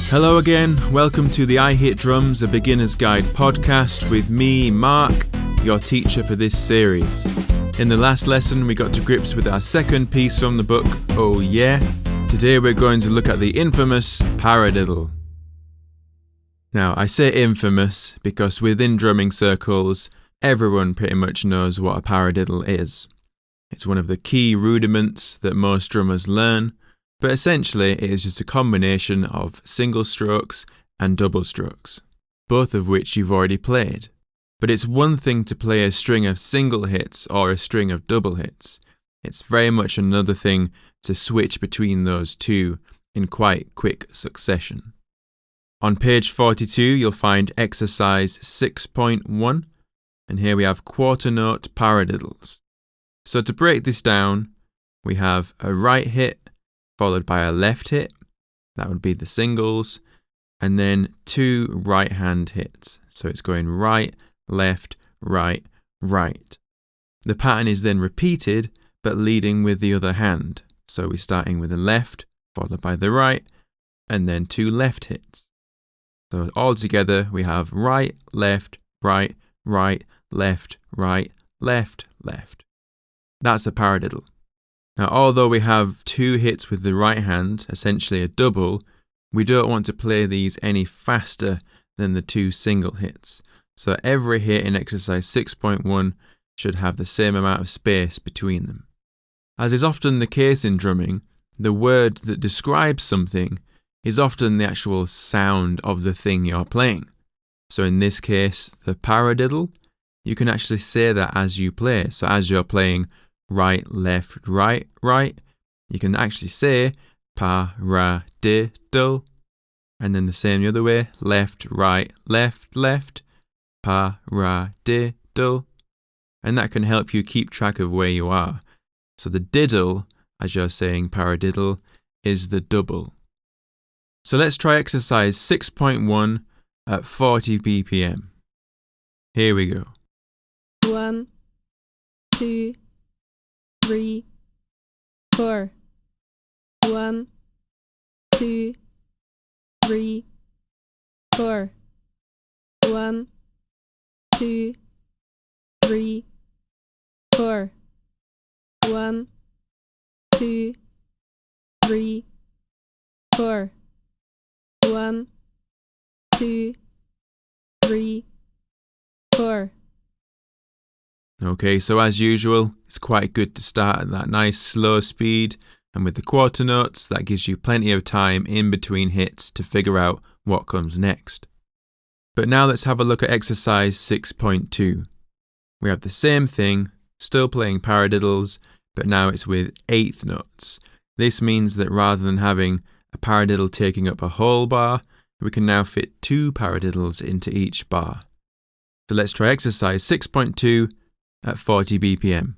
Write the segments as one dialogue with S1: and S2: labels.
S1: Hello again, welcome to the I Hit Drums, a beginner's guide podcast with me, Mark, your teacher for this series. In the last lesson we got to grips with our second piece from the book, Oh Yeah. Today we're going to look at the infamous paradiddle. Now I say infamous because within drumming circles, everyone pretty much knows what a paradiddle is. It's one of the key rudiments that most drummers learn, but essentially it is just a combination of single strokes and double strokes, both of which you've already played. But it's one thing to play a string of single hits or a string of double hits. It's very much another thing to switch between those two in quite quick succession. On page 42 you'll find exercise 6.1, and here we have quarter note paradiddles. So to break this down, we have a right hit followed by a left hit, that would be the singles, and then two right hand hits. So it's going right, left, right, right. The pattern is then repeated, but leading with the other hand. So we're starting with the left, followed by the right, and then two left hits. So all together we have right, left, right, right, left, right, left, left. That's a paradiddle. Now, although we have two hits with the right hand, essentially a double, we don't want to play these any faster than the two single hits. So every hit in exercise 6.1 should have the same amount of space between them. As is often the case in drumming, the word that describes something is often the actual sound of the thing you're playing. So in this case, the paradiddle, you can actually say that as you play. So as you're playing right, left, right, right, you can actually say paradiddle, and then the same the other way, left, right, left, left, paradiddle, and that can help you keep track of where you are. So the diddle, as you're saying paradiddle, is the double. So let's try exercise 6.1 at 40 BPM. Here we go.
S2: 1, 2, 3, 4. 1, 2, 3, 4. 1, 2, 3, 4. 1, 2, 3, 4. 1, 2, 3, 4.
S1: Okay, so as usual, it's quite good to start at that nice slow speed, and with the quarter notes, that gives you plenty of time in between hits to figure out what comes next. But now let's have a look at exercise 6.2. We have the same thing, still playing paradiddles, but now it's with eighth notes. This means that rather than having a paradiddle taking up a whole bar, we can now fit two paradiddles into each bar. So let's try exercise 6.2 at 40 BPM.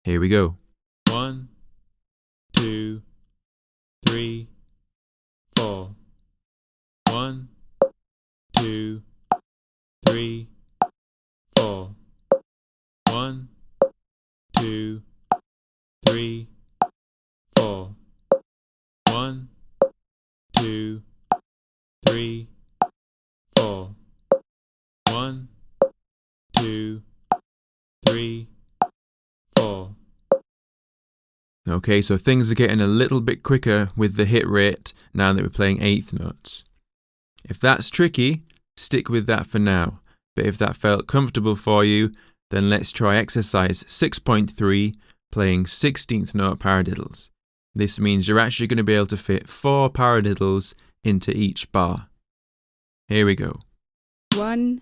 S1: Here we go. 1, 2, 3, 4. 1, 2, 3, 4. 1, 2, 3, 4. 1, 2, 3, 4. 1, 2, 3, 4. Okay, so things are getting a little bit quicker with the hit rate now that we're playing eighth notes. If that's tricky, stick with that for now. But if that felt comfortable for you, then let's try exercise 6.3, playing 16th note paradiddles. This means you're actually going to be able to fit 4 paradiddles into each bar. Here we go.
S2: 1,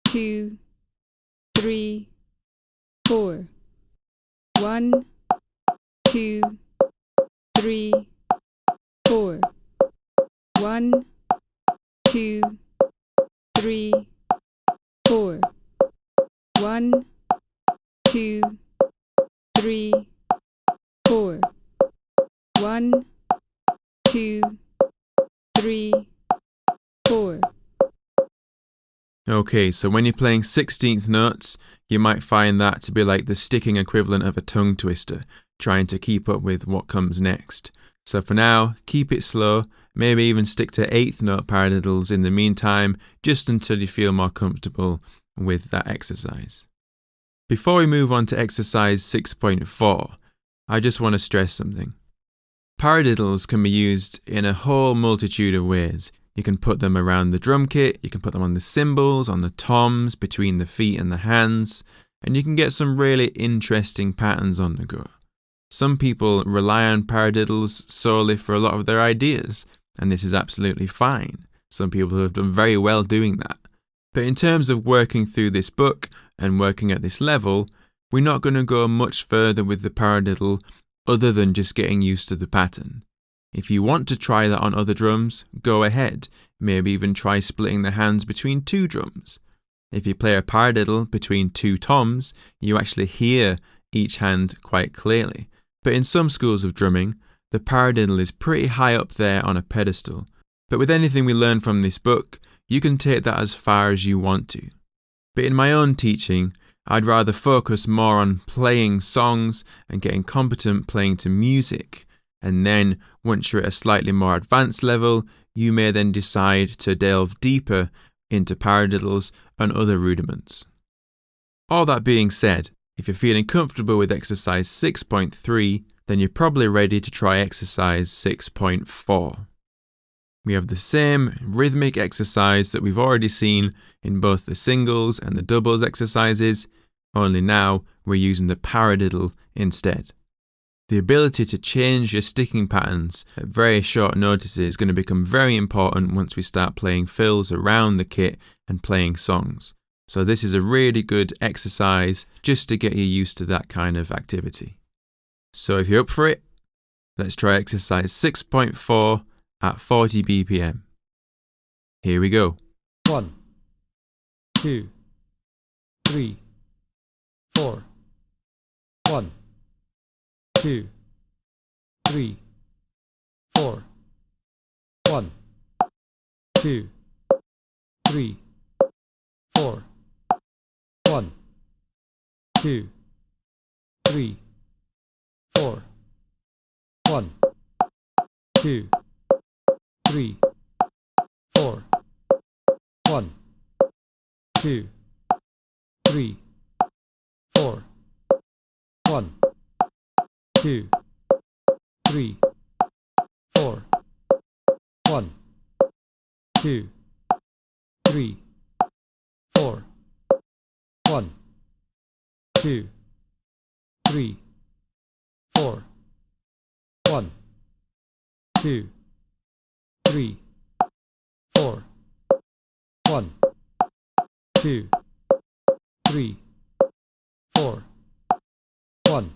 S2: 2, 3, 4. 1, 2, 3, 4. 1, 2, 3, 4. 1, 2, 3, 4. 1, 2, 3, 4.
S1: Okay, so when you're playing 16th notes, you might find that to be like the sticking equivalent of a tongue twister, trying to keep up with what comes next. So for now, keep it slow Maybe even stick to 8th note paradiddles in the meantime, just until you feel more comfortable with that exercise. Before we move on to exercise 6.4, I just want to stress something. Paradiddles can be used in a whole multitude of ways. You can put them around the drum kit, you can put them on the cymbals, on the toms, between the feet and the hands, and you can get some really interesting patterns on the go. Some people rely on paradiddles solely for a lot of their ideas, and this is absolutely fine. Some people have done very well doing that. But in terms of working through this book and working at this level, we're not going to go much further with the paradiddle other than just getting used to the pattern. If you want to try that on other drums, go ahead. Maybe even try splitting the hands between 2 drums. If you play a paradiddle between 2 toms, you actually hear each hand quite clearly. But in some schools of drumming, the paradiddle is pretty high up there on a pedestal. But with anything we learn from this book, you can take that as far as you want to. But in my own teaching, I'd rather focus more on playing songs and getting competent playing to music. And then, once you're at a slightly more advanced level, you may then decide to delve deeper into paradiddles and other rudiments. All that being said, if you're feeling comfortable with exercise 6.3, then you're probably ready to try exercise 6.4. We have the same rhythmic exercise that we've already seen in both the singles and the doubles exercises, only now we're using the paradiddle instead. The ability to change your sticking patterns at very short notice is going to become very important once we start playing fills around the kit and playing songs. So this is a really good exercise just to get you used to that kind of activity. So if you're up for it, let's try exercise 6.4 at 40 BPM. Here we go.
S3: 1, 2, 3, 4. 1, 2, 3, 4. 1, 2, 3, 4. 1, 2, 3, 4. 1, 2, 3, 4. 1, 2, 3, 4. 1, 2, 3, 4. 1, 2, 3, 4. 1, 2, 3, 4. 1, 2, 3, 4. 1, 2, 3, 4. 1,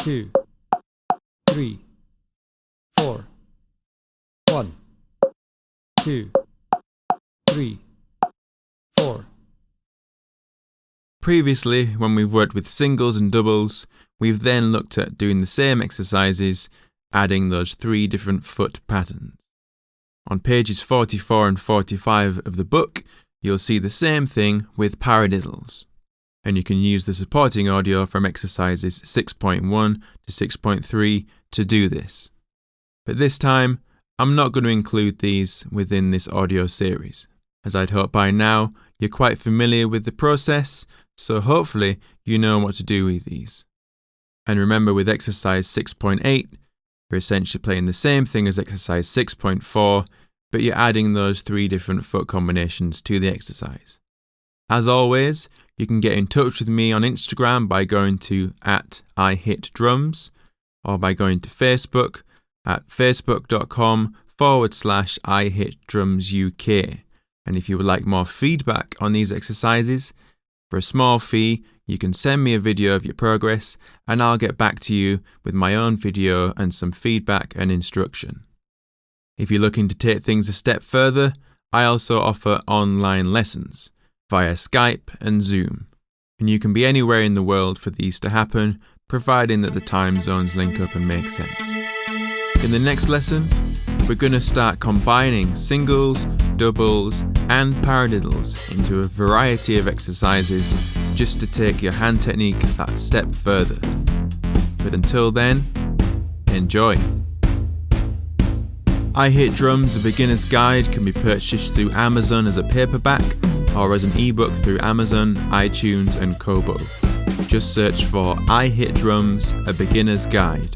S3: 2, 3, 4. 1, 2, 3, 4.
S1: Previously, when we've worked with singles and doubles, we've then looked at doing the same exercises, adding those 3 different foot patterns. On pages 44 and 45 of the book, you'll see the same thing with paradiddles. And you can use the supporting audio from exercises 6.1 to 6.3 to do this. But this time, I'm not going to include these within this audio series, as I'd hope by now you're quite familiar with the process, so hopefully you know what to do with these. And remember, with exercise 6.8, we're essentially playing the same thing as exercise 6.4, but you're adding those 3 different foot combinations to the exercise. As always, you can get in touch with me on Instagram by going to @IHitDrums or by going to Facebook at facebook.com/IHitDrumsUK. And if you would like more feedback on these exercises, for a small fee, you can send me a video of your progress and I'll get back to you with my own video and some feedback and instruction. If you're looking to take things a step further, I also offer online lessons via Skype and Zoom. And you can be anywhere in the world for these to happen, providing that the time zones link up and make sense. In the next lesson, we're going to start combining singles, doubles, and paradiddles into a variety of exercises just to take your hand technique that step further. But until then, enjoy. I Hit Drums, A Beginner's Guide can be purchased through Amazon as a paperback or as an ebook through Amazon, iTunes and Kobo. Just search for I Hit Drums, A Beginner's Guide.